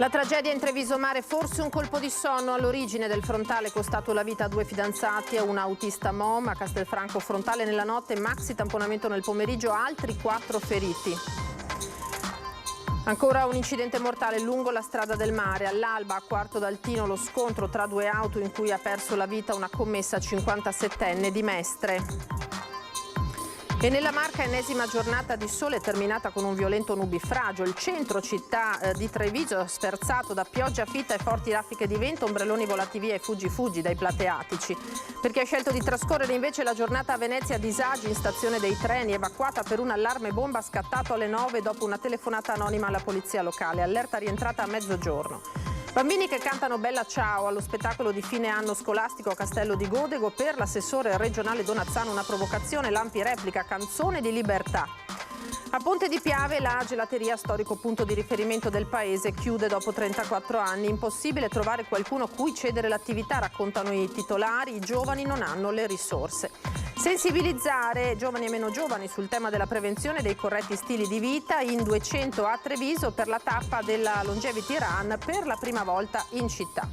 La tragedia in Treviso Mare, forse un colpo di sonno all'origine del frontale costato la vita a 2 fidanzati e un autista Mom. A Castelfranco frontale nella notte, maxi tamponamento nel pomeriggio, altri 4 feriti. Ancora un incidente mortale lungo la strada del mare. All'alba a Quarto d'Altino lo scontro tra 2 auto in cui ha perso la vita una commessa 57enne di Mestre. E nella Marca ennesima giornata di sole terminata con un violento nubifragio. Il centro città di Treviso sferzato da pioggia fitta e forti raffiche di vento, ombrelloni volati via e fuggi dai plateatici. Per chi ha scelto di trascorrere invece la giornata a Venezia, disagi in stazione dei treni, evacuata per un allarme bomba scattato alle 9 dopo una telefonata anonima alla polizia locale. Allerta rientrata a mezzogiorno. Bambini che cantano Bella Ciao allo spettacolo di fine anno scolastico a Castello di Godego. Per l'assessore regionale Donazzano una provocazione, l'Ampi replica canzone di libertà. A Ponte di Piave la gelateria, storico punto di riferimento del paese, chiude dopo 34 anni. Impossibile trovare qualcuno a cui cedere l'attività, raccontano i titolari, i giovani non hanno le risorse. Sensibilizzare giovani e meno giovani sul tema della prevenzione e dei corretti stili di vita in 200 a Treviso per la tappa della Longevity Run per la prima volta in città.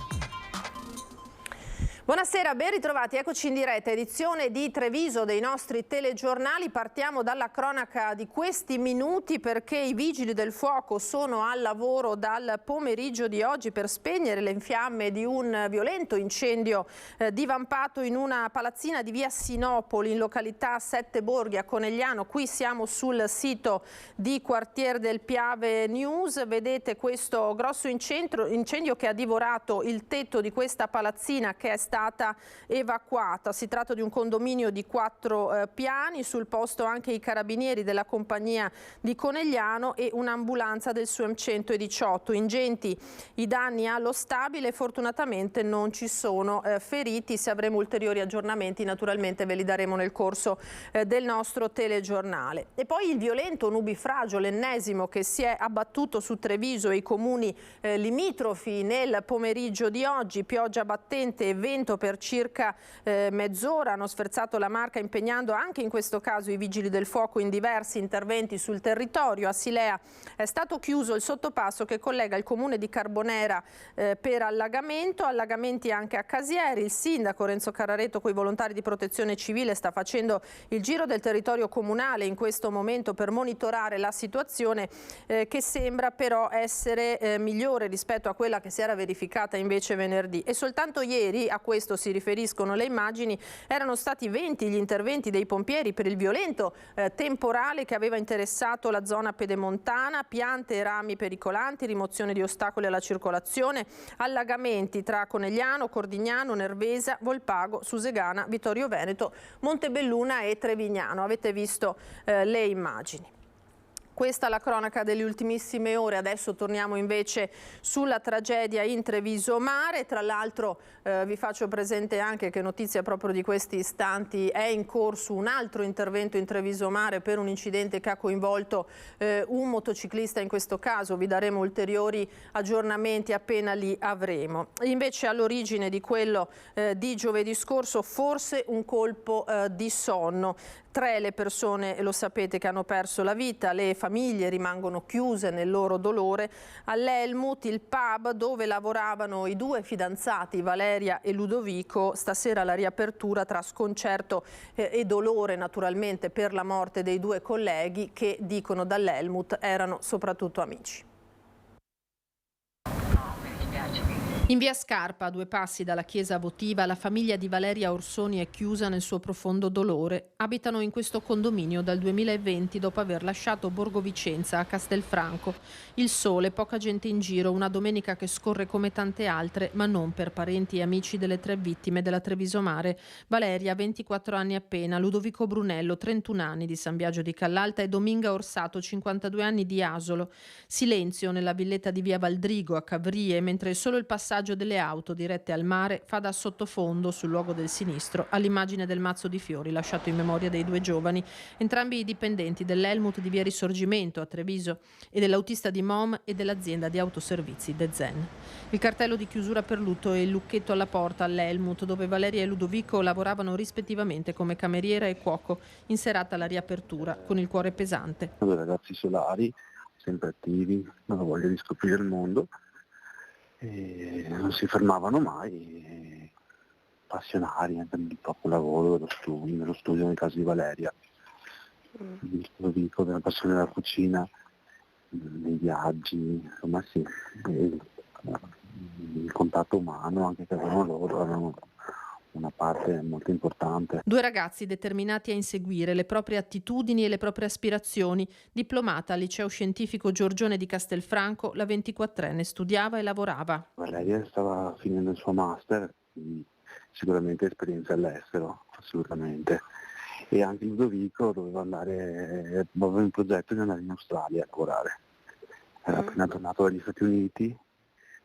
Buonasera, ben ritrovati, eccoci in diretta, edizione di Treviso dei nostri telegiornali. Partiamo dalla cronaca di questi minuti perché i vigili del fuoco sono al lavoro dal pomeriggio di oggi per spegnere le fiamme di un violento incendio divampato in una palazzina di via Sinopoli in località Sette Borghi a Conegliano. Qui siamo sul sito di Quartier del Piave News, vedete questo grosso incendio che ha divorato il tetto di questa palazzina che è stata evacuata. Si tratta di un condominio di 4 piani, sul posto anche i carabinieri della compagnia di Conegliano e un'ambulanza del SUEM 118. Ingenti i danni allo stabile, fortunatamente non ci sono feriti. Se avremo ulteriori aggiornamenti naturalmente ve li daremo nel corso del nostro telegiornale. E poi il violento nubifragio, l'ennesimo che si è abbattuto su Treviso e i comuni limitrofi nel pomeriggio di oggi, pioggia battente e vento per circa mezz'ora, hanno sferzato la Marca impegnando anche in questo caso i vigili del fuoco in diversi interventi sul territorio. A Silea è stato chiuso il sottopasso che collega il comune di Carbonera per allagamenti anche a Casieri. Il sindaco Renzo Carrareto con i volontari di protezione civile sta facendo il giro del territorio comunale in questo momento per monitorare la situazione che sembra però essere migliore rispetto a quella che si era verificata invece venerdì. E soltanto ieri, a questo si riferiscono le immagini, erano stati 20 gli interventi dei pompieri per il violento temporale che aveva interessato la zona pedemontana, piante e rami pericolanti, rimozione di ostacoli alla circolazione, allagamenti tra Conegliano, Cordignano, Nervesa, Volpago, Susegana, Vittorio Veneto, Montebelluna e Trevignano. Avete visto le immagini. Questa è la cronaca delle ultimissime ore. Adesso torniamo invece sulla tragedia in Treviso Mare. Tra l'altro vi faccio presente anche che notizia proprio di questi istanti è in corso un altro intervento in Treviso Mare per un incidente che ha coinvolto un motociclista in questo caso. Vi daremo ulteriori aggiornamenti appena li avremo. Invece all'origine di quello di giovedì scorso forse un colpo di sonno. 3 le persone, lo sapete, che hanno perso la vita, le famiglie rimangono chiuse nel loro dolore. All'Helmut, il pub dove lavoravano i 2 fidanzati, Valeria e Ludovico, stasera la riapertura tra sconcerto e dolore naturalmente per la morte dei 2 colleghi che, dicono dall'Helmut, erano soprattutto amici. In via Scarpa, a 2 passi dalla chiesa votiva, la famiglia di Valeria Orsoni è chiusa nel suo profondo dolore. Abitano in questo condominio dal 2020 dopo aver lasciato Borgo Vicenza a Castelfranco. Il sole, poca gente in giro, una domenica che scorre come tante altre, ma non per parenti e amici delle 3 vittime della Treviso Mare. Valeria, 24 anni appena, Ludovico Brunello, 31 anni di San Biagio di Callalta e Dominga Orsato, 52 anni di Asolo. Silenzio nella villetta di via Valdrigo a Cavrie, mentre solo il passaggio delle auto dirette al mare fa da sottofondo sul luogo del sinistro all'immagine del mazzo di fiori lasciato in memoria dei 2 giovani, entrambi i dipendenti dell'Helmut di via Risorgimento a Treviso e dell'autista di Mom e dell'azienda di autoservizi De Zen. Il cartello di chiusura per lutto e il lucchetto alla porta all'Helmut dove Valeria e Ludovico lavoravano rispettivamente come cameriera e cuoco, in serata alla riapertura con il cuore pesante. 2 ragazzi solari, sempre attivi, hanno voglia di scoprire il mondo. e non si fermavano mai, passionali anche nel proprio lavoro, nello studio nel caso di Valeria. Lo dico, della passione della cucina, nei viaggi, insomma sì, il contatto umano anche che avevano loro erano una parte molto importante. Due ragazzi determinati a inseguire le proprie attitudini e le proprie aspirazioni. Diplomata al liceo scientifico Giorgione di Castelfranco, la 24enne studiava e lavorava. Valeria stava finendo il suo master, quindi sicuramente esperienza all'estero, assolutamente. E anche Ludovico doveva aveva in progetto di andare in Australia a lavorare. Era appena tornato dagli Stati Uniti,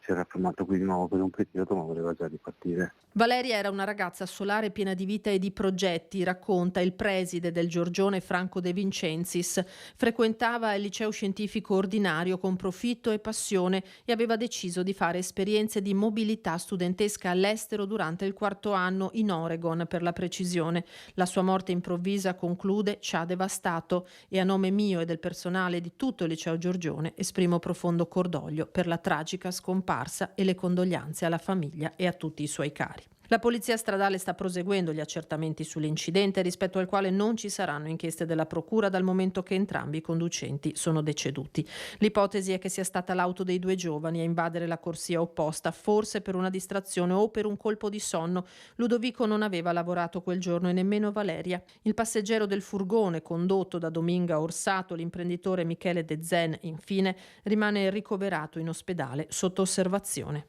si era fermato qui di nuovo per un periodo, ma voleva già ripartire. Valeria era una ragazza solare piena di vita e di progetti, racconta il preside del Giorgione Franco De Vincensis. Frequentava il liceo scientifico ordinario con profitto e passione e aveva deciso di fare esperienze di mobilità studentesca all'estero durante il 4º anno in Oregon, per la precisione. La sua morte improvvisa, conclude, ci ha devastato e a nome mio e del personale di tutto il liceo Giorgione esprimo profondo cordoglio per la tragica scomparsa e le condoglianze alla famiglia e a tutti i suoi cari. La polizia stradale sta proseguendo gli accertamenti sull'incidente, rispetto al quale non ci saranno inchieste della procura dal momento che entrambi i conducenti sono deceduti. L'ipotesi è che sia stata l'auto dei due giovani a invadere la corsia opposta, forse per una distrazione o per un colpo di sonno. Ludovico non aveva lavorato quel giorno e nemmeno Valeria. Il passeggero del furgone, condotto da Dominga Orsato, l'imprenditore Michele De Zen, infine, rimane ricoverato in ospedale sotto osservazione.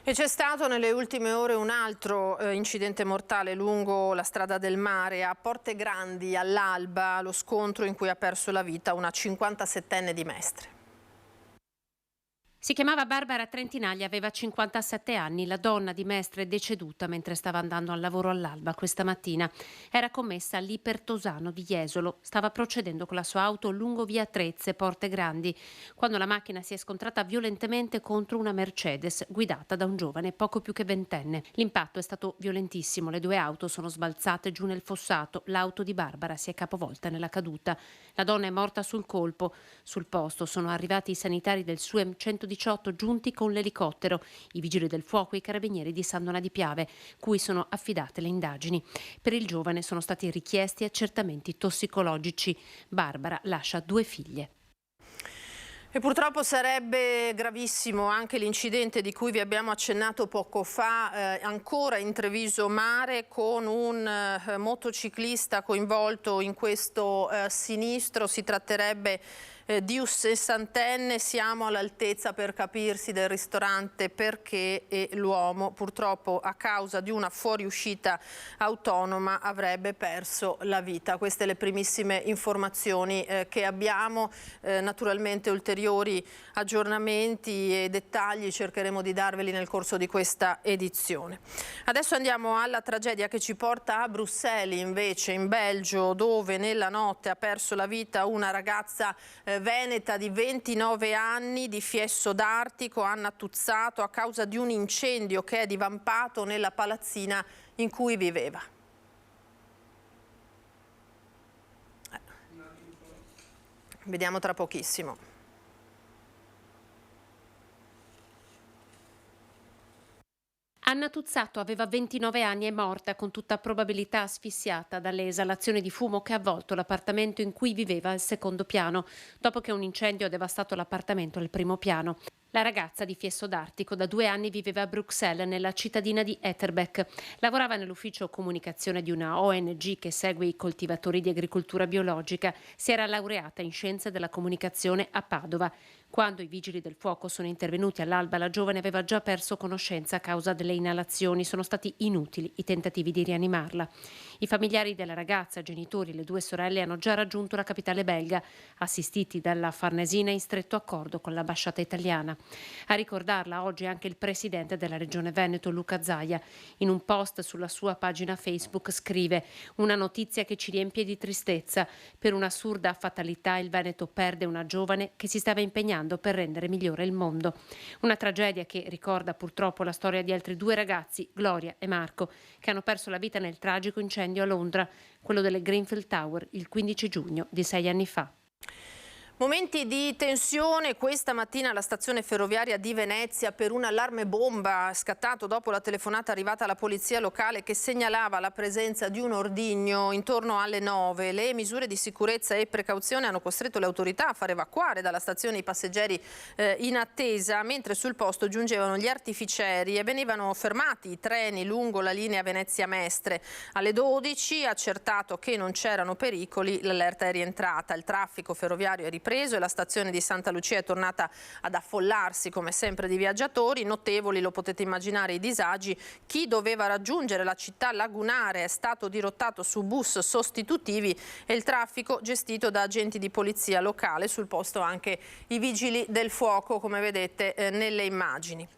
E c'è stato nelle ultime ore un altro incidente mortale lungo la strada del mare a Porte Grandi all'alba, lo scontro in cui ha perso la vita una 57enne di Mestre. Si chiamava Barbara Trentinaglia, aveva 57 anni. La donna di Mestre è deceduta mentre stava andando al lavoro all'alba questa mattina. Era commessa all'Ipertosano di Jesolo. Stava procedendo con la sua auto lungo via Trezze, Porte Grandi, quando la macchina si è scontrata violentemente contro una Mercedes guidata da un giovane poco più che ventenne. L'impatto è stato violentissimo. Le due auto sono sbalzate giù nel fossato. L'auto di Barbara si è capovolta nella caduta. La donna è morta sul colpo. Sul posto sono arrivati i sanitari del SUEM 118 giunti con l'elicottero, i vigili del fuoco e i carabinieri di Sandona di Piave, cui sono affidate le indagini. Per il giovane sono stati richiesti accertamenti tossicologici. Barbara lascia 2 figlie. E purtroppo sarebbe gravissimo anche l'incidente di cui vi abbiamo accennato poco fa, ancora in Treviso Mare, con un motociclista coinvolto in questo sinistro. Si tratterebbe di un sessantenne. Siamo all'altezza, per capirsi, del ristorante Perché, e l'uomo purtroppo a causa di una fuoriuscita autonoma avrebbe perso la vita. Queste le primissime informazioni che abbiamo. Naturalmente ulteriori aggiornamenti e dettagli cercheremo di darveli nel corso di questa edizione. Adesso andiamo alla tragedia che ci porta a Bruxelles, invece, in Belgio, dove nella notte ha perso la vita una ragazza veneta di 29 anni di Fiesso d'Artico, Anna Tuzzato, a causa di un incendio che è divampato nella palazzina in cui viveva. Vediamo tra pochissimo. Anna Tuzzato aveva 29 anni e è morta con tutta probabilità asfissiata dalle esalazioni di fumo che ha avvolto l'appartamento in cui viveva al secondo piano, dopo che un incendio ha devastato l'appartamento al primo piano. La ragazza di Fiesso d'Artico da 2 anni viveva a Bruxelles, nella cittadina di Etterbeek. Lavorava nell'ufficio comunicazione di una ONG che segue i coltivatori di agricoltura biologica. Si era laureata in scienze della comunicazione a Padova. Quando i vigili del fuoco sono intervenuti all'alba, la giovane aveva già perso conoscenza a causa delle inalazioni. Sono stati inutili i tentativi di rianimarla. I familiari della ragazza, genitori e le 2 sorelle hanno già raggiunto la capitale belga, assistiti dalla Farnesina in stretto accordo con l'ambasciata italiana. A ricordarla oggi anche il presidente della regione Veneto, Luca Zaia. In un post sulla sua pagina Facebook scrive: una notizia che ci riempie di tristezza. Per un'assurda fatalità il Veneto perde una giovane che si stava impegnando per rendere migliore il mondo. Una tragedia che ricorda purtroppo la storia di altri 2 ragazzi, Gloria e Marco, che hanno perso la vita nel tragico incendio a Londra, quello delle Grenfell Tower, il 15 giugno di 6 anni fa. Momenti di tensione questa mattina alla stazione ferroviaria di Venezia per un allarme bomba scattato dopo la telefonata arrivata alla polizia locale che segnalava la presenza di un ordigno intorno alle 9. Le misure di sicurezza e precauzione hanno costretto le autorità a far evacuare dalla stazione i passeggeri in attesa, mentre sul posto giungevano gli artificieri e venivano fermati i treni lungo la linea Venezia-Mestre. Alle 12, accertato che non c'erano pericoli, l'allerta è rientrata. Il traffico ferroviario è ripreso e la stazione di Santa Lucia è tornata ad affollarsi come sempre di viaggiatori. Notevoli, lo potete immaginare, i disagi. Chi doveva raggiungere la città lagunare è stato dirottato su bus sostitutivi e il traffico gestito da agenti di polizia locale, sul posto anche i vigili del fuoco, come vedete nelle immagini.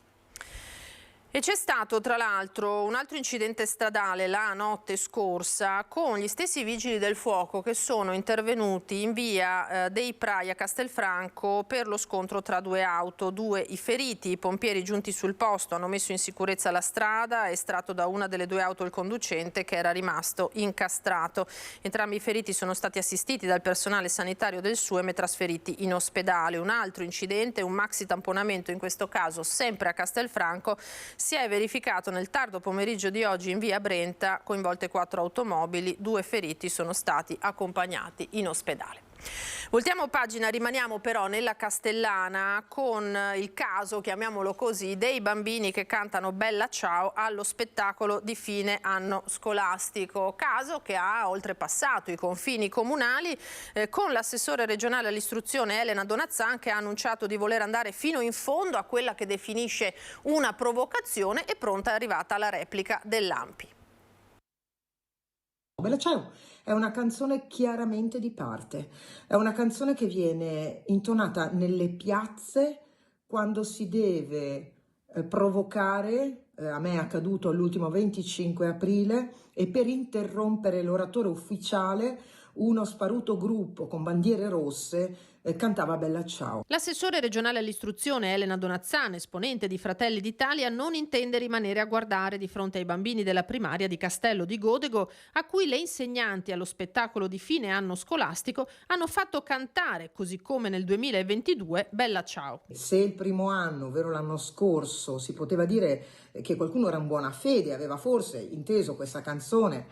E c'è stato tra l'altro un altro incidente stradale la notte scorsa con gli stessi vigili del fuoco che sono intervenuti in via dei Prai a Castelfranco per lo scontro tra due auto. Due i feriti, i pompieri giunti sul posto hanno messo in sicurezza la strada, estratto da una delle due auto il conducente che era rimasto incastrato. Entrambi i feriti sono stati assistiti dal personale sanitario del SUEM e trasferiti in ospedale. Un altro incidente, un maxi tamponamento, in questo caso sempre a Castelfranco, si è verificato nel tardo pomeriggio di oggi in via Brenta, coinvolte 4 automobili, 2 feriti sono stati accompagnati in ospedale. Voltiamo pagina, rimaniamo però nella Castellana con il caso, chiamiamolo così, dei bambini che cantano Bella Ciao allo spettacolo di fine anno scolastico. Caso che ha oltrepassato i confini comunali con l'assessore regionale all'istruzione Elena Donazzan, che ha annunciato di voler andare fino in fondo a quella che definisce una provocazione e pronta è arrivata la replica dell'ANPI. Bella Ciao è una canzone chiaramente di parte, è una canzone che viene intonata nelle piazze quando si deve provocare, a me è accaduto l'ultimo 25 aprile, e per interrompere l'oratore ufficiale uno sparuto gruppo con bandiere rosse cantava Bella Ciao. L'assessore regionale all'istruzione Elena Donazzan, esponente di Fratelli d'Italia, non intende rimanere a guardare di fronte ai bambini della primaria di Castello di Godego, a cui le insegnanti allo spettacolo di fine anno scolastico hanno fatto cantare, così come nel 2022, Bella Ciao. Se il primo anno, ovvero l'anno scorso, si poteva dire che qualcuno era in buona fede, aveva forse inteso questa canzone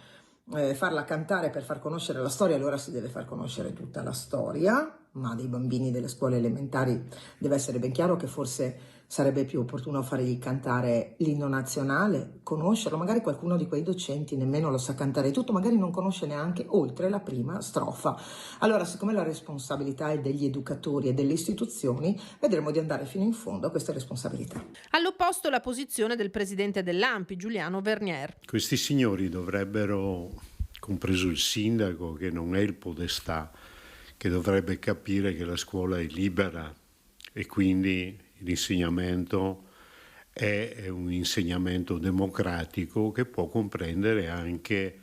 farla cantare per far conoscere la storia, allora si deve far conoscere tutta la storia, ma dei bambini delle scuole elementari deve essere ben chiaro che forse sarebbe più opportuno fargli cantare l'inno nazionale, conoscerlo, magari qualcuno di quei docenti nemmeno lo sa cantare tutto, magari non conosce neanche oltre la prima strofa. Allora, siccome la responsabilità è degli educatori e delle istituzioni, vedremo di andare fino in fondo a queste responsabilità. All'opposto la posizione del presidente dell'ANPI, Giuliano Vernier. Questi signori dovrebbero, compreso il sindaco, che non è il podestà, che dovrebbe capire che la scuola è libera e quindi l'insegnamento è un insegnamento democratico che può comprendere anche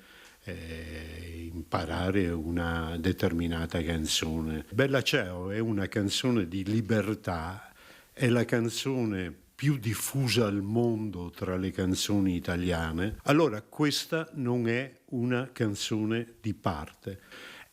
imparare una determinata canzone. Bella Ciao è una canzone di libertà, è la canzone più diffusa al mondo tra le canzoni italiane. Allora questa non è una canzone di parte.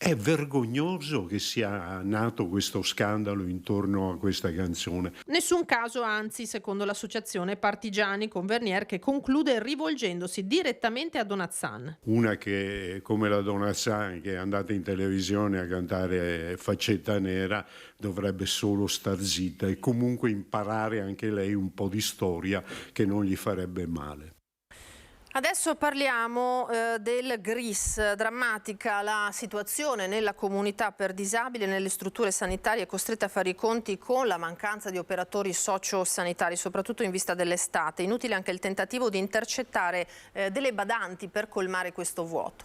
È vergognoso che sia nato questo scandalo intorno a questa canzone. Nessun caso, anzi, secondo l'associazione Partigiani con Vernier, che conclude rivolgendosi direttamente a Donazzan. Una che, come la Donazzan, che è andata in televisione a cantare Faccetta Nera, dovrebbe solo star zitta e comunque imparare anche lei un po' di storia che non gli farebbe male. Adesso parliamo del GRIS. Drammatica la situazione nella comunità per disabili e nelle strutture sanitarie, costrette a fare i conti con la mancanza di operatori sociosanitari, soprattutto in vista dell'estate. Inutile anche il tentativo di intercettare delle badanti per colmare questo vuoto.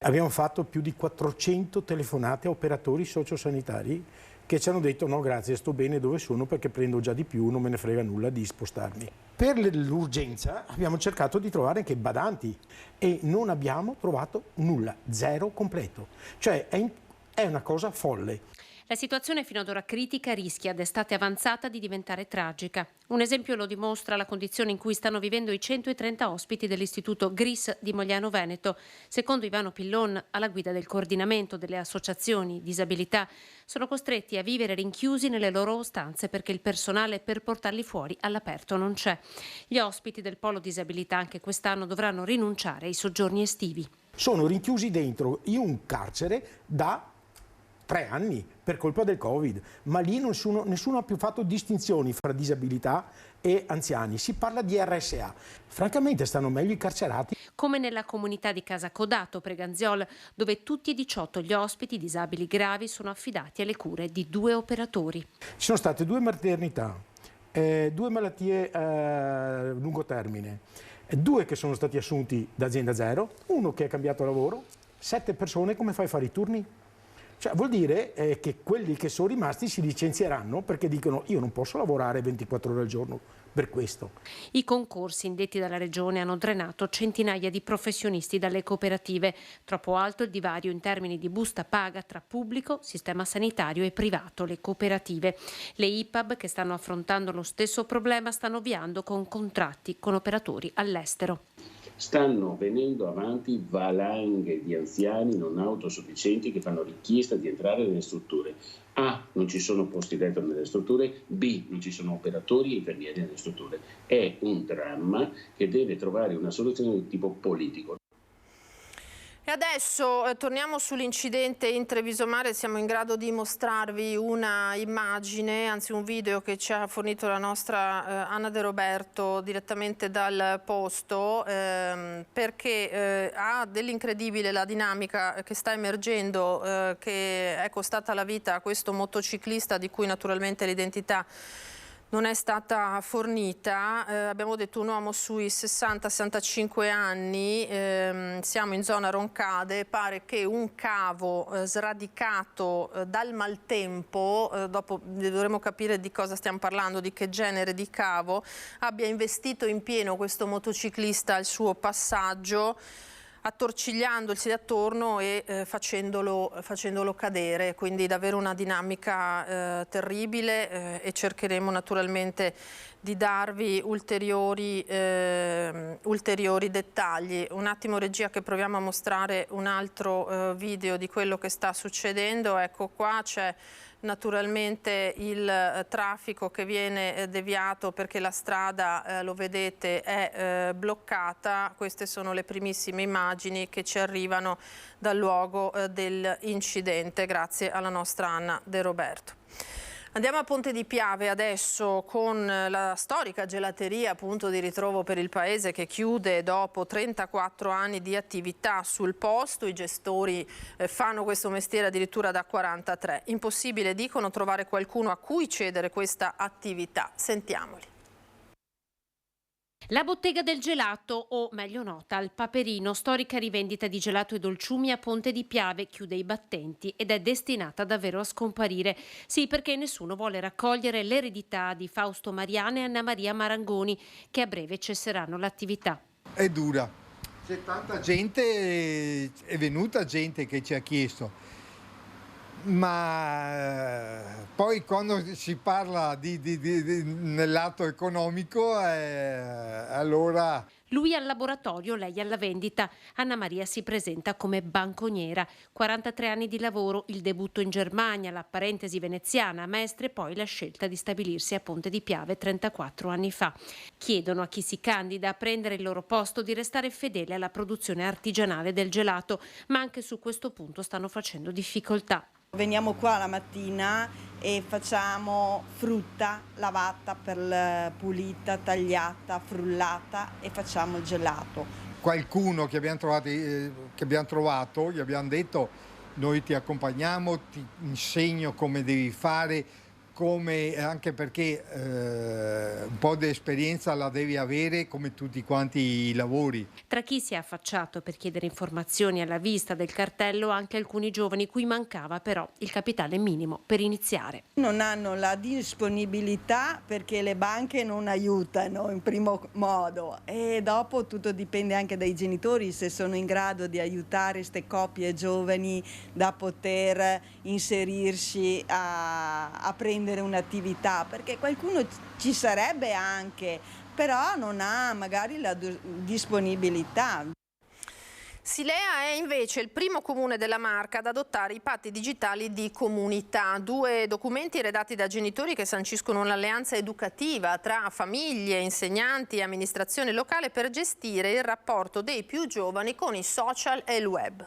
Abbiamo fatto più di 400 telefonate a operatori sociosanitari che ci hanno detto no grazie, sto bene dove sono perché prendo già di più, non me ne frega nulla di spostarmi. Per l'urgenza abbiamo cercato di trovare anche badanti e non abbiamo trovato nulla, zero completo. Cioè è una cosa folle. La situazione fino ad ora critica rischia ad estate avanzata di diventare tragica. Un esempio lo dimostra la condizione in cui stanno vivendo i 130 ospiti dell'Istituto GRIS di Mogliano Veneto. Secondo Ivano Pillon, alla guida del coordinamento delle associazioni disabilità, sono costretti a vivere rinchiusi nelle loro stanze perché il personale per portarli fuori all'aperto non c'è. Gli ospiti del polo disabilità anche quest'anno dovranno rinunciare ai soggiorni estivi. Sono rinchiusi dentro in un carcere da 3 anni per colpa del Covid, ma lì nessuno ha più fatto distinzioni fra disabilità e anziani, si parla di RSA. Francamente stanno meglio i carcerati. Come nella comunità di Casa Codato, Preganziol, dove tutti e 18 gli ospiti disabili gravi sono affidati alle cure di 2 operatori. Ci sono state 2 maternità, 2 malattie a lungo termine, 2 che sono stati assunti da azienda zero, 1 che ha cambiato lavoro, 7 persone, come fai a fare i turni? Cioè, vuol dire che quelli che sono rimasti si licenzieranno perché dicono io non posso lavorare 24 ore al giorno per questo. I concorsi indetti dalla Regione hanno drenato centinaia di professionisti dalle cooperative. Troppo alto il divario in termini di busta paga tra pubblico, sistema sanitario e privato, le cooperative. Le IPAB, che stanno affrontando lo stesso problema, stanno avviando con contratti con operatori all'estero. Stanno venendo avanti valanghe di anziani non autosufficienti che fanno richiesta di entrare nelle strutture. A, non ci sono posti letto nelle strutture, B, non ci sono operatori e infermieri nelle strutture. È un dramma che deve trovare una soluzione di tipo politico. E adesso torniamo sull'incidente in Treviso Mare. Siamo in grado di mostrarvi una immagine, anzi un video che ci ha fornito la nostra Anna De Roberto direttamente dal posto, perché ha dell'incredibile la dinamica che sta emergendo, che è costata la vita a questo motociclista di cui naturalmente l'identità non è stata fornita. Abbiamo detto un uomo sui 60-65 anni, siamo in zona Roncade, pare che un cavo sradicato dal maltempo, dopo dovremo capire di cosa stiamo parlando, di che genere di cavo, abbia investito in pieno questo motociclista al suo passaggio, attorcigliandosi attorno e facendolo cadere, quindi davvero una dinamica terribile, e cercheremo naturalmente di darvi ulteriori dettagli. Un attimo regia che proviamo a mostrare un altro video di quello che sta succedendo. Ecco qua c'è naturalmente il traffico che viene deviato perché la strada, lo vedete, è bloccata. Queste sono le primissime immagini che ci arrivano dal luogo dell'incidente, grazie alla nostra Anna De Roberto. Andiamo a Ponte di Piave adesso con la storica gelateria, punto di ritrovo per il paese, che chiude dopo 34 anni di attività sul posto. I gestori fanno questo mestiere addirittura da 43. Impossibile, dicono, trovare qualcuno a cui cedere questa attività. Sentiamoli. La bottega del gelato, o meglio nota al Paperino, storica rivendita di gelato e dolciumi a Ponte di Piave, chiude i battenti ed è destinata davvero a scomparire. Sì, perché nessuno vuole raccogliere l'eredità di Fausto Mariana e Anna Maria Marangoni, che a breve cesseranno l'attività. È dura. C'è tanta gente, è venuta gente che ci ha chiesto. Ma poi quando si parla nell'atto economico, allora... Lui al laboratorio, lei alla vendita. Anna Maria si presenta come banconiera. 43 anni di lavoro, il debutto in Germania, la parentesi veneziana, Mestre, poi la scelta di stabilirsi a Ponte di Piave 34 anni fa. Chiedono a chi si candida a prendere il loro posto di restare fedele alla produzione artigianale del gelato, ma anche su questo punto stanno facendo difficoltà. Veniamo qua la mattina e facciamo frutta lavata, pulita, tagliata, frullata, e facciamo il gelato. Qualcuno che abbiamo trovato, gli abbiamo detto: noi ti accompagniamo, ti insegno come devi fare, anche perché un po' di esperienza la devi avere come tutti quanti i lavori. Tra chi si è affacciato per chiedere informazioni alla vista del cartello, anche alcuni giovani cui mancava però il capitale minimo per iniziare. Non hanno la disponibilità perché le banche non aiutano in primo modo, e dopo tutto dipende anche dai genitori se sono in grado di aiutare queste coppie giovani da poter inserirsi a prendere un'attività, perché qualcuno ci sarebbe anche, però non ha magari la disponibilità. Silea è invece il primo comune della Marca ad adottare i patti digitali di comunità, 2 documenti redatti da genitori che sanciscono un'alleanza educativa tra famiglie, insegnanti e amministrazione locale per gestire il rapporto dei più giovani con i social e il web.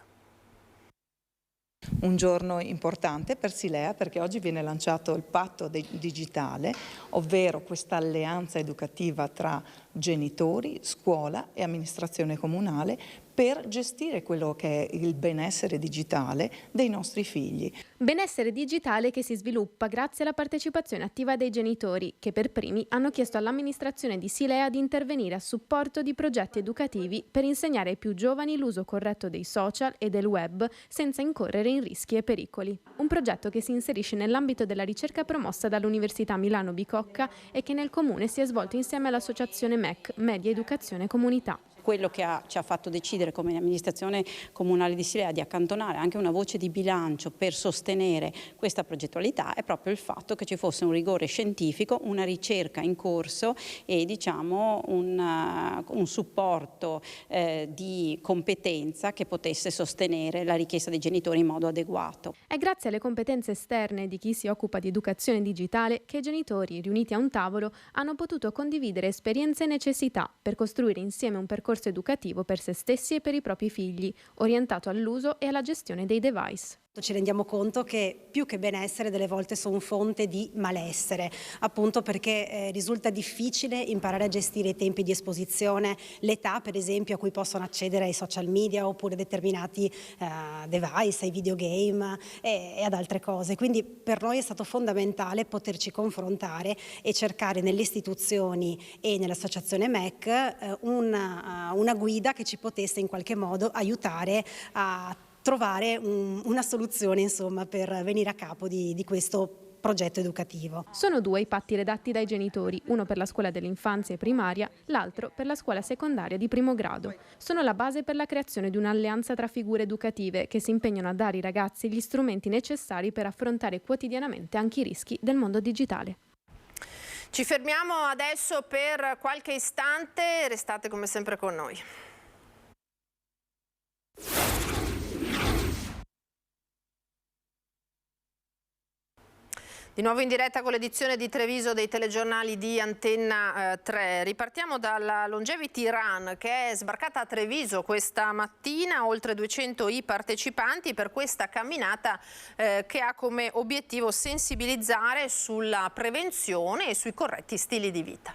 Un giorno importante per Silea perché oggi viene lanciato il patto digitale, ovvero questa alleanza educativa tra genitori, scuola e amministrazione comunale per gestire quello che è il benessere digitale dei nostri figli. Benessere digitale che si sviluppa grazie alla partecipazione attiva dei genitori, che per primi hanno chiesto all'amministrazione di Silea di intervenire a supporto di progetti educativi per insegnare ai più giovani l'uso corretto dei social e del web senza incorrere in rischi e pericoli. Un progetto che si inserisce nell'ambito della ricerca promossa dall'Università Milano Bicocca e che nel comune si è svolto insieme all'associazione MEC, Media Educazione Comunità. Quello che ci ha fatto decidere come amministrazione comunale di Silea di accantonare anche una voce di bilancio per sostenere questa progettualità è proprio il fatto che ci fosse un rigore scientifico, una ricerca in corso e diciamo un supporto di competenza che potesse sostenere la richiesta dei genitori in modo adeguato. È grazie alle competenze esterne di chi si occupa di educazione digitale che i genitori, riuniti a un tavolo, hanno potuto condividere esperienze e necessità per costruire insieme un percorso educativo per se stessi e per i propri figli, orientato all'uso e alla gestione dei device. Ci rendiamo conto che più che benessere delle volte sono fonte di malessere, appunto perché risulta difficile imparare a gestire i tempi di esposizione, l'età per esempio a cui possono accedere ai social media oppure determinati device, ai videogame e ad altre cose. Quindi per noi è stato fondamentale poterci confrontare e cercare nelle istituzioni e nell'associazione MEC una guida che ci potesse in qualche modo aiutare a trovare una soluzione, insomma, per venire a capo di questo progetto educativo. Sono 2 i patti redatti dai genitori, uno per la scuola dell'infanzia e primaria, l'altro per la scuola secondaria di primo grado. Sono la base per la creazione di un'alleanza tra figure educative che si impegnano a dare ai ragazzi gli strumenti necessari per affrontare quotidianamente anche i rischi del mondo digitale. Ci fermiamo adesso per qualche istante, restate come sempre con noi. Di nuovo in diretta con l'edizione di Treviso dei telegiornali di Antenna 3. Ripartiamo dalla Longevity Run che è sbarcata a Treviso questa mattina, oltre 200 i partecipanti per questa camminata che ha come obiettivo sensibilizzare sulla prevenzione e sui corretti stili di vita.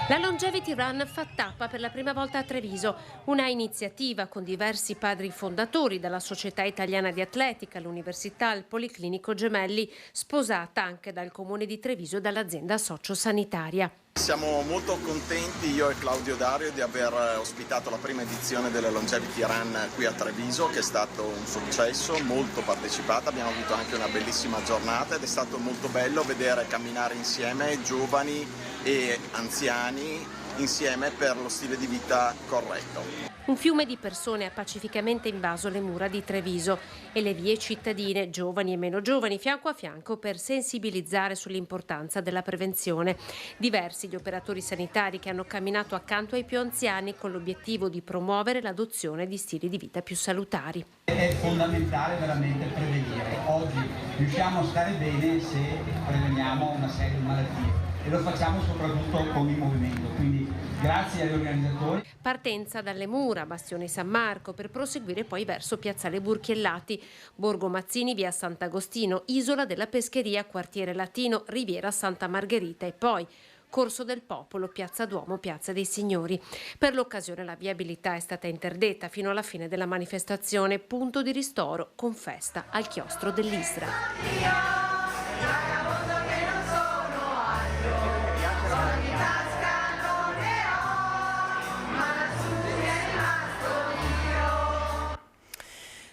La Longevity Run fa tappa per la prima volta a Treviso, una iniziativa con diversi padri fondatori dalla Società Italiana di Atletica, l'Università, il Policlinico Gemelli, sposata anche dal Comune di Treviso e dall'azienda sociosanitaria. Siamo molto contenti, io e Claudio Dario, di aver ospitato la prima edizione della Longevity Run qui a Treviso, che è stato un successo, molto partecipata, abbiamo avuto anche una bellissima giornata ed è stato molto bello vedere camminare insieme giovani e anziani insieme per lo stile di vita corretto. Un fiume di persone ha pacificamente invaso le mura di Treviso e le vie cittadine, giovani e meno giovani, fianco a fianco per sensibilizzare sull'importanza della prevenzione. Diversi gli operatori sanitari che hanno camminato accanto ai più anziani con l'obiettivo di promuovere l'adozione di stili di vita più salutari. È fondamentale veramente prevenire. Oggi riusciamo a stare bene se preveniamo una serie di malattie e lo facciamo soprattutto con il movimento. Quindi grazie agli organizzatori. Partenza dalle mura, Bastione San Marco, per proseguire poi verso Piazzale Burchiellati, Borgo Mazzini, via Sant'Agostino, Isola della Pescheria, Quartiere Latino, Riviera Santa Margherita e poi Corso del Popolo, Piazza Duomo, Piazza dei Signori. Per l'occasione la viabilità è stata interdetta fino alla fine della manifestazione, punto di ristoro con festa al chiostro dell'Isra.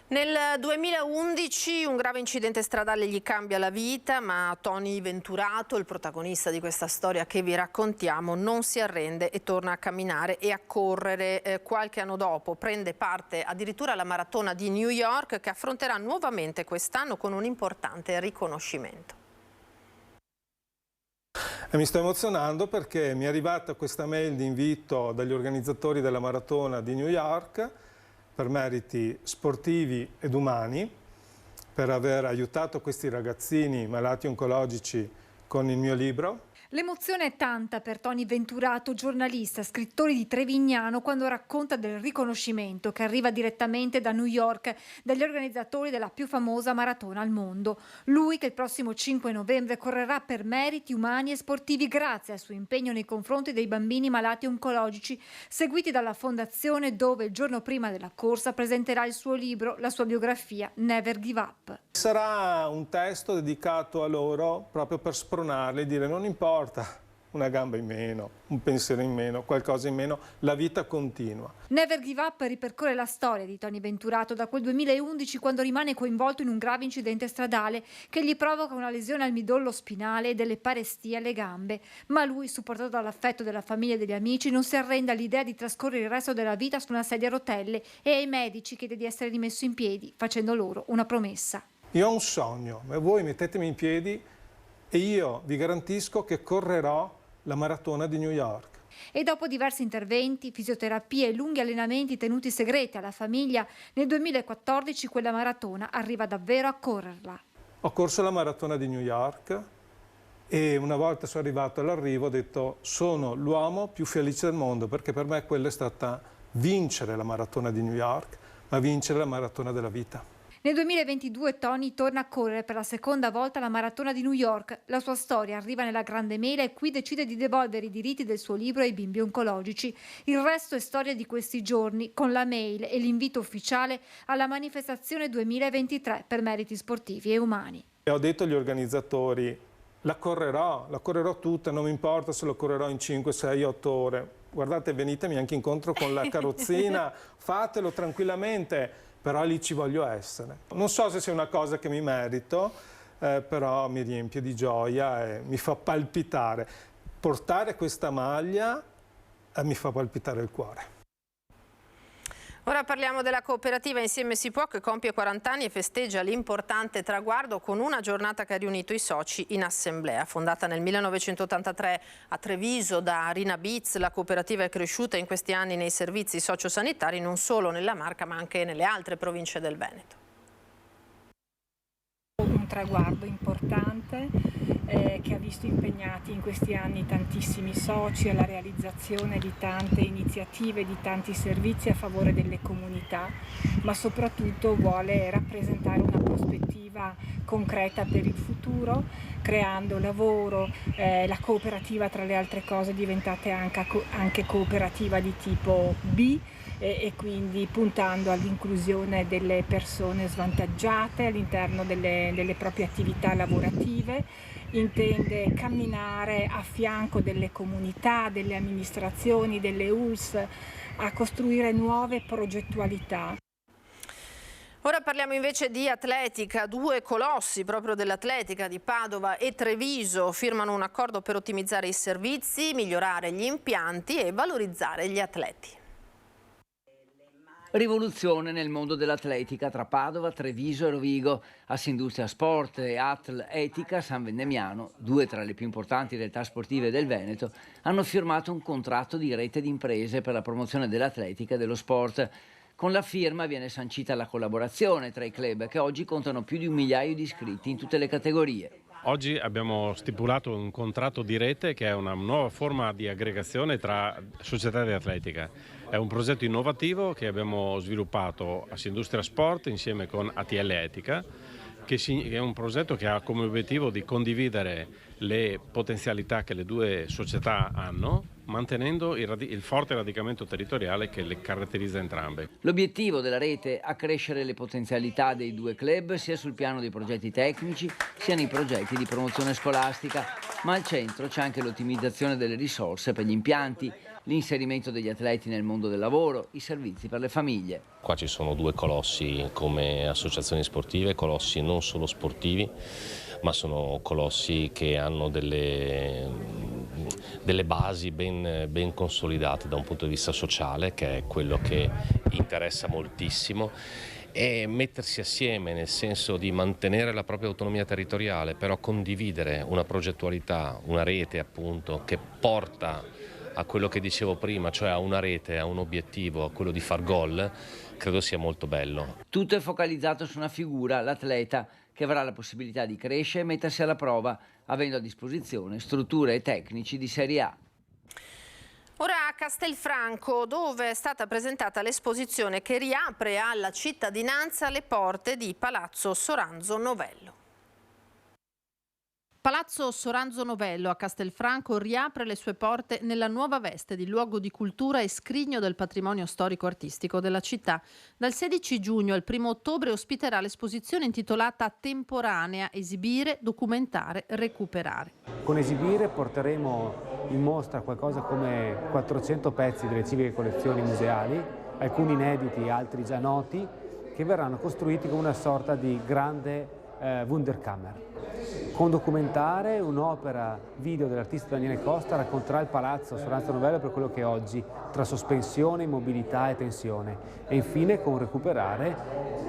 Nel 2011 un grave incidente stradale gli cambia la vita, ma Tony Venturato, il protagonista di questa storia che vi raccontiamo, non si arrende e torna a camminare e a correre. Qualche anno dopo prende parte addirittura alla maratona di New York, che affronterà nuovamente quest'anno con un importante riconoscimento. Mi sto emozionando perché mi è arrivata questa mail di invito dagli organizzatori della maratona di New York per meriti sportivi ed umani, per aver aiutato questi ragazzini malati oncologici con il mio libro. L'emozione è tanta per Tony Venturato, giornalista, scrittore di Trevignano, quando racconta del riconoscimento che arriva direttamente da New York dagli organizzatori della più famosa maratona al mondo. Lui che il prossimo 5 novembre correrà per meriti umani e sportivi grazie al suo impegno nei confronti dei bambini malati oncologici, seguiti dalla fondazione, dove il giorno prima della corsa presenterà il suo libro, la sua biografia Never Give Up. Sarà un testo dedicato a loro proprio per spronarli e dire: non importa una gamba in meno, un pensiero in meno, qualcosa in meno, la vita continua. Never Give Up ripercorre la storia di Tony Venturato da quel 2011, quando rimane coinvolto in un grave incidente stradale che gli provoca una lesione al midollo spinale e delle parestie alle gambe. Ma lui, supportato dall'affetto della famiglia e degli amici, non si arrende all'idea di trascorrere il resto della vita su una sedia a rotelle e ai medici chiede di essere rimesso in piedi, facendo loro una promessa. Io ho un sogno, ma voi mettetemi in piedi e io vi garantisco che correrò la maratona di New York. E dopo diversi interventi, fisioterapie e lunghi allenamenti tenuti segreti alla famiglia, nel 2014 quella maratona arriva davvero a correrla. Ho corso la maratona di New York e una volta sono arrivato all'arrivo ho detto: sono l'uomo più felice del mondo, perché per me quella è stata vincere la maratona di New York, ma vincere la maratona della vita. Nel 2022 Tony torna a correre per la seconda volta la maratona di New York. La sua storia arriva nella Grande Mela e qui decide di devolvere i diritti del suo libro ai bimbi oncologici. Il resto è storia di questi giorni, con la mail e l'invito ufficiale alla manifestazione 2023 per meriti sportivi e umani. E ho detto agli organizzatori: la correrò tutta, non mi importa se lo correrò in 5, 6, 8 ore. Guardate, venitemi anche incontro con la carrozzina, fatelo tranquillamente. Però lì ci voglio essere. Non so se sia una cosa che mi merito, però mi riempie di gioia e mi fa palpitare. Portare questa maglia mi fa palpitare il cuore. Ora parliamo della cooperativa Insieme si può, che compie 40 anni e festeggia l'importante traguardo con una giornata che ha riunito i soci in assemblea. Fondata nel 1983 a Treviso da Rina Bitz, la cooperativa è cresciuta in questi anni nei servizi sociosanitari non solo nella Marca ma anche nelle altre province del Veneto. Un traguardo importante che ha visto impegnati in questi anni tantissimi soci alla realizzazione di tante iniziative, di tanti servizi a favore delle comunità, ma soprattutto vuole rappresentare una prospettiva concreta per il futuro, creando lavoro. La cooperativa, tra le altre cose, è diventata anche cooperativa di tipo B, e quindi puntando all'inclusione delle persone svantaggiate all'interno delle proprie attività lavorative. Intende camminare a fianco delle comunità, delle amministrazioni, delle ULSS, a costruire nuove progettualità. Ora parliamo invece di atletica. Due colossi proprio dell'atletica di Padova e Treviso firmano un accordo per ottimizzare i servizi, migliorare gli impianti e valorizzare gli atleti. Rivoluzione nel mondo dell'atletica tra Padova, Treviso e Rovigo. Assindustria Sport e Atl Etica San Vendemiano, due tra le più importanti realtà sportive del Veneto, hanno firmato un contratto di rete di imprese per la promozione dell'atletica e dello sport. Con la firma viene sancita la collaborazione tra i club, che oggi contano più di 1 migliaio di iscritti in tutte le categorie. Oggi abbiamo stipulato un contratto di rete che è una nuova forma di aggregazione tra società di atletica. È un progetto innovativo che abbiamo sviluppato a Assindustria Sport insieme con ATL Etica, che è un progetto che ha come obiettivo di condividere le potenzialità che le due società hanno mantenendo il forte radicamento territoriale che le caratterizza entrambe. L'obiettivo della rete è accrescere le potenzialità dei due club sia sul piano dei progetti tecnici sia nei progetti di promozione scolastica, ma al centro c'è anche l'ottimizzazione delle risorse per gli impianti, l'inserimento degli atleti nel mondo del lavoro, i servizi per le famiglie. Qua ci sono due colossi come associazioni sportive, colossi non solo sportivi, ma sono colossi che hanno delle basi ben consolidate da un punto di vista sociale, che è quello che interessa moltissimo, e mettersi assieme nel senso di mantenere la propria autonomia territoriale, però condividere una progettualità, una rete appunto che porta a quello che dicevo prima, cioè a una rete, a un obiettivo, a quello di far gol, credo sia molto bello. Tutto è focalizzato su una figura, l'atleta, che avrà la possibilità di crescere e mettersi alla prova, avendo a disposizione strutture e tecnici di Serie A. Ora a Castelfranco, dove è stata presentata l'esposizione che riapre alla cittadinanza le porte di Palazzo Soranzo Novello. Palazzo Soranzo Novello a Castelfranco riapre le sue porte nella nuova veste di luogo di cultura e scrigno del patrimonio storico-artistico della città. Dal 16 giugno al 1 ottobre ospiterà l'esposizione intitolata Temporanea, esibire, documentare, recuperare. Con esibire porteremo in mostra qualcosa come 400 pezzi delle civiche collezioni museali, alcuni inediti, altri già noti, che verranno costruiti come una sorta di grande Wunderkammer. Con documentare, un'opera video dell'artista Daniele Costa racconterà il Palazzo Soranzo Novello per quello che è oggi, tra sospensione, immobilità e tensione. E infine con recuperare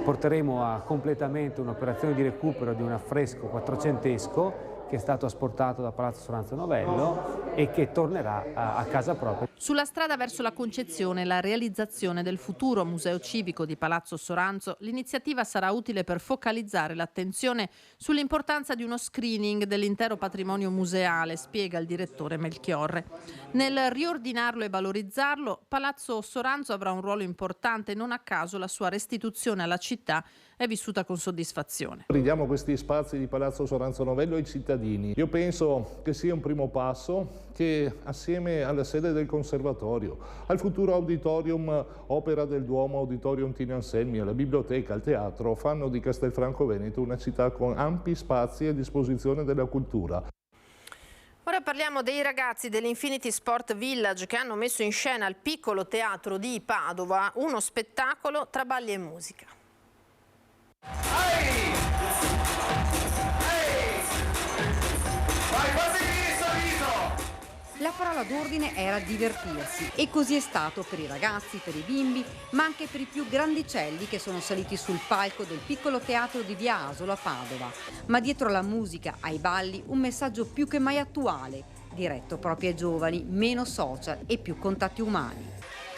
porteremo a completamento un'operazione di recupero di un affresco quattrocentesco che è stato asportato da Palazzo Soranzo Novello e che tornerà a casa propria. Sulla strada verso la concezione e la realizzazione del futuro museo civico di Palazzo Soranzo, l'iniziativa sarà utile per focalizzare l'attenzione sull'importanza di uno screening dell'intero patrimonio museale, spiega il direttore Melchiorre. Nel riordinarlo e valorizzarlo, Palazzo Soranzo avrà un ruolo importante, non a caso la sua restituzione alla città è vissuta con soddisfazione. Ridiamo questi spazi di Palazzo Soranzo Novello ai cittadini. Io penso che sia un primo passo che assieme alla sede del Conservatorio, al futuro auditorium Opera del Duomo, Auditorium Tino Anselmi, alla biblioteca, al teatro, fanno di Castelfranco Veneto una città con ampi spazi a disposizione della cultura. Ora parliamo dei ragazzi dell'Infinity Sport Village che hanno messo in scena al Piccolo Teatro di Padova uno spettacolo tra balli e musica. La parola d'ordine era divertirsi e così è stato per i ragazzi, per i bimbi, ma anche per i più grandicelli che sono saliti sul palco del Piccolo Teatro di Via Asolo a Padova. Ma dietro la musica, ai balli, un messaggio più che mai attuale, diretto proprio ai giovani, meno social e più contatti umani.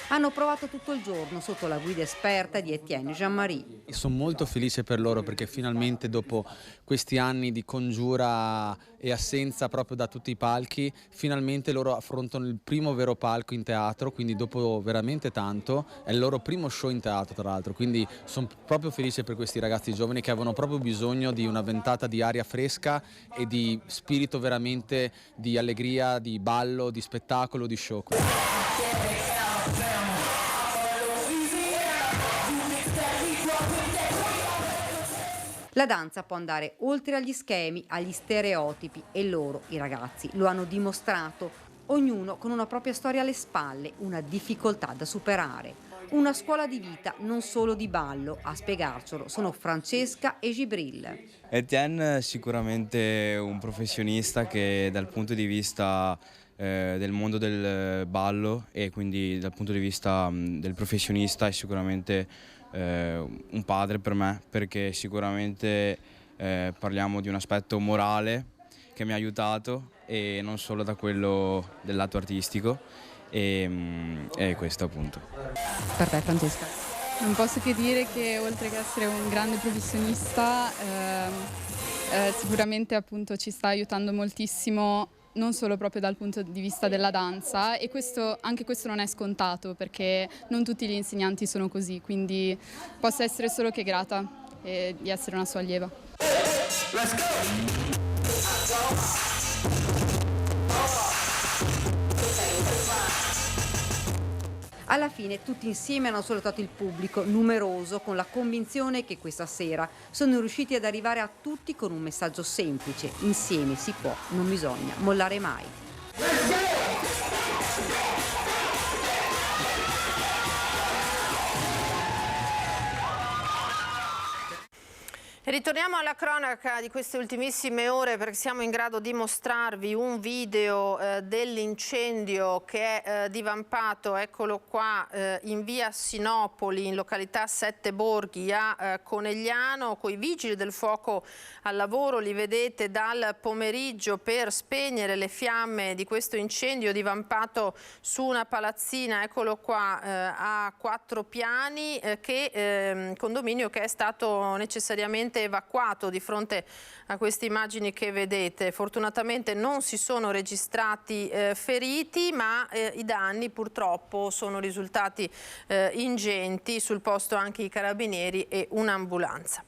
Hanno provato tutto il giorno sotto la guida esperta di Etienne Jean-Marie. Sono molto felice per loro perché finalmente dopo questi anni di congiura e assenza proprio da tutti i palchi, finalmente loro affrontano il primo vero palco in teatro, quindi dopo veramente tanto, è il loro primo show in teatro tra l'altro, quindi sono proprio felice per questi ragazzi giovani che avevano proprio bisogno di una ventata di aria fresca e di spirito veramente di allegria, di ballo, di spettacolo, di show. La danza può andare oltre agli schemi, agli stereotipi e loro, i ragazzi, lo hanno dimostrato, ognuno con una propria storia alle spalle, una difficoltà da superare. Una scuola di vita, non solo di ballo, a spiegarcelo sono Francesca e Gibril. Etienne è sicuramente un professionista che dal punto di vista del mondo del ballo e quindi dal punto di vista del professionista è sicuramente un padre per me, perché sicuramente parliamo di un aspetto morale che mi ha aiutato e non solo da quello del lato artistico e questo appunto. Per te Francesca? Non posso che dire che oltre che essere un grande professionista sicuramente appunto ci sta aiutando moltissimo, non solo proprio dal punto di vista della danza, e anche questo non è scontato perché non tutti gli insegnanti sono così, quindi posso essere solo che grata di essere una sua allieva. Let's go! Alla fine tutti insieme hanno salutato il pubblico numeroso con la convinzione che questa sera sono riusciti ad arrivare a tutti con un messaggio semplice: insieme si può, non bisogna mollare mai. Ritorniamo alla cronaca di queste ultimissime ore perché siamo in grado di mostrarvi un video dell'incendio che è divampato, eccolo qua, in via Sinopoli, in località Sette Borghi a Conegliano, coi vigili del fuoco al lavoro, li vedete dal pomeriggio per spegnere le fiamme di questo incendio divampato su una palazzina, eccolo qua, a 4 piani, condominio che è stato necessariamente evacuato di fronte a queste immagini che vedete. Fortunatamente non si sono registrati feriti, ma i danni purtroppo sono risultati ingenti, sul posto anche i carabinieri e un'ambulanza.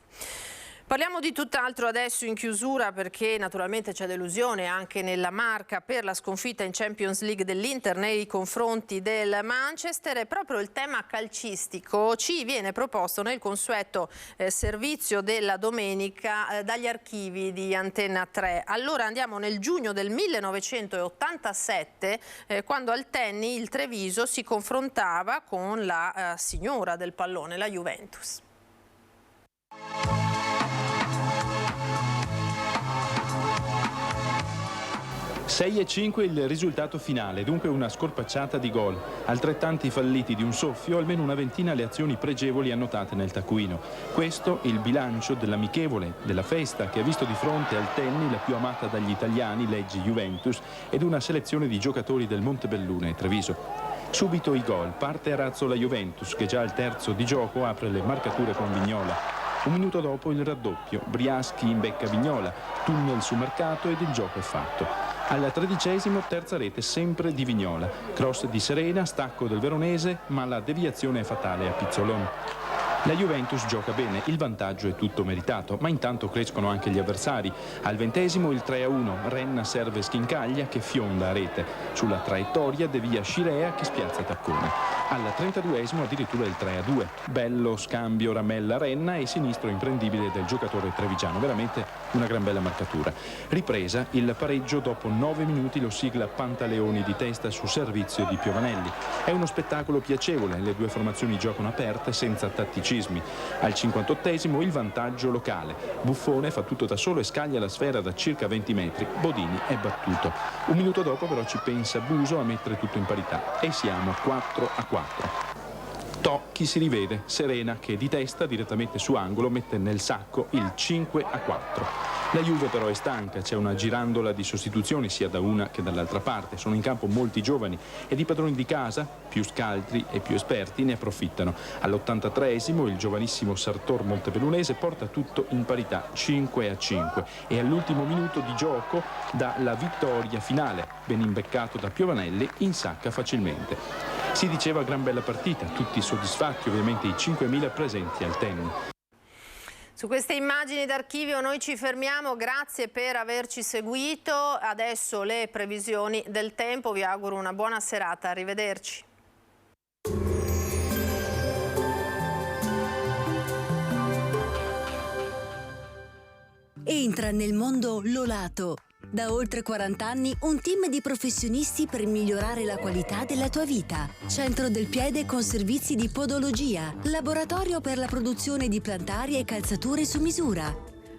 Parliamo di tutt'altro adesso in chiusura, perché naturalmente c'è delusione anche nella Marca per la sconfitta in Champions League dell'Inter nei confronti del Manchester, e proprio il tema calcistico ci viene proposto nel consueto servizio della domenica dagli archivi di Antenna 3. Allora andiamo nel giugno del 1987, quando al Tenni il Treviso si confrontava con la signora del pallone, la Juventus. 6-5 il risultato finale, dunque una scorpacciata di gol, altrettanti falliti di un soffio, almeno una ventina le azioni pregevoli annotate nel taccuino. Questo il bilancio dell'amichevole, della festa che ha visto di fronte al Tenni la più amata dagli italiani, leggi Juventus, ed una selezione di giocatori del Montebellune e Treviso. Subito i gol, parte a razzo la Juventus che già al terzo di gioco apre le marcature con Vignola. Un minuto dopo il raddoppio, Briaschi imbecca Vignola, tunnel su marcato ed il gioco è fatto. Al 13°, terza rete sempre di Vignola, cross di Serena, stacco del veronese, ma la deviazione è fatale a Pizzolon. La Juventus gioca bene, il vantaggio è tutto meritato, ma intanto crescono anche gli avversari. Al 20° il 3-1, Renna serve Schincaglia che fionda a rete. Sulla traiettoria devia Scirea che spiazza Taccone. Al 32° addirittura il 3-2, bello scambio Ramella-Renna e sinistro imprendibile del giocatore trevigiano, veramente una gran bella marcatura. Ripresa, il pareggio dopo 9 minuti lo sigla Pantaleoni di testa su servizio di Piovanelli. È uno spettacolo piacevole, le due formazioni giocano aperte senza tatticismi. Al 58° il vantaggio locale, Buffone fa tutto da solo e scaglia la sfera da circa 20 metri, Bodini è battuto. Un minuto dopo però ci pensa Buso a mettere tutto in parità e siamo 4-4. Chi si rivede, Serena che di testa direttamente su angolo mette nel sacco il 5-4. La Juve però è stanca, c'è una girandola di sostituzioni sia da una che dall'altra parte, sono in campo molti giovani ed i padroni di casa, più scaltri e più esperti, ne approfittano. All'83° il giovanissimo Sartor Montebellunese porta tutto in parità 5-5 e all'ultimo minuto di gioco dà la vittoria finale, ben imbeccato da Piovanelli, insacca facilmente. Si diceva gran bella partita, tutti soddisfatti, ovviamente i 5.000 presenti al Tenni. Su queste immagini d'archivio noi ci fermiamo, grazie per averci seguito, adesso le previsioni del tempo, vi auguro una buona serata, arrivederci. Entra nel mondo Lolato. Da oltre 40 anni un team di professionisti per migliorare la qualità della tua vita. Centro del piede con servizi di podologia, laboratorio per la produzione di plantari e calzature su misura.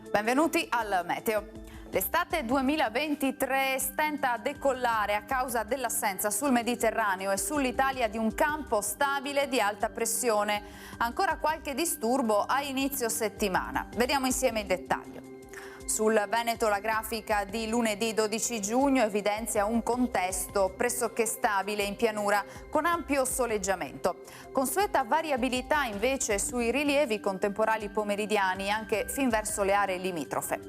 Benvenuti al Meteo. L'estate 2023 stenta a decollare a causa dell'assenza sul Mediterraneo e sull'Italia di un campo stabile di alta pressione. Ancora qualche disturbo a inizio settimana. Vediamo insieme il dettaglio. Sul Veneto la grafica di lunedì 12 giugno evidenzia un contesto pressoché stabile in pianura con ampio soleggiamento. Consueta variabilità invece sui rilievi con temporali pomeridiani anche fin verso le aree limitrofe.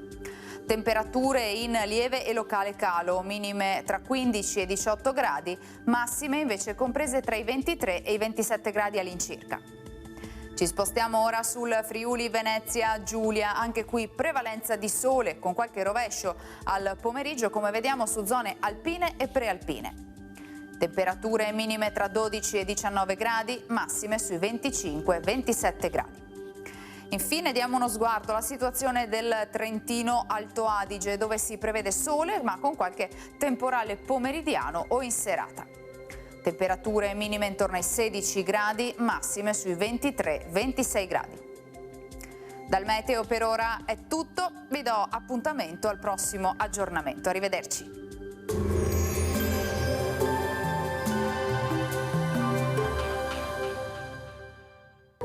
Temperature in lieve e locale calo, minime tra 15 e 18 gradi, massime invece comprese tra i 23 e i 27 gradi all'incirca. Ci spostiamo ora sul Friuli Venezia Giulia, anche qui prevalenza di sole con qualche rovescio al pomeriggio come vediamo su zone alpine e prealpine. Temperature minime tra 12 e 19 gradi, massime sui 25-27 gradi. Infine diamo uno sguardo alla situazione del Trentino Alto Adige, dove si prevede sole ma con qualche temporale pomeridiano o in serata. Temperature minime intorno ai 16 gradi, massime sui 23-26 gradi. Dal meteo per ora è tutto, vi do appuntamento al prossimo aggiornamento. Arrivederci.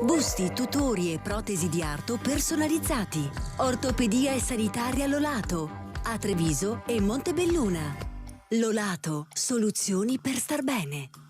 Busti, tutori e protesi di arto personalizzati. Ortopedia e sanitaria Lolato. A Treviso e Montebelluna. Lolato, soluzioni per star bene.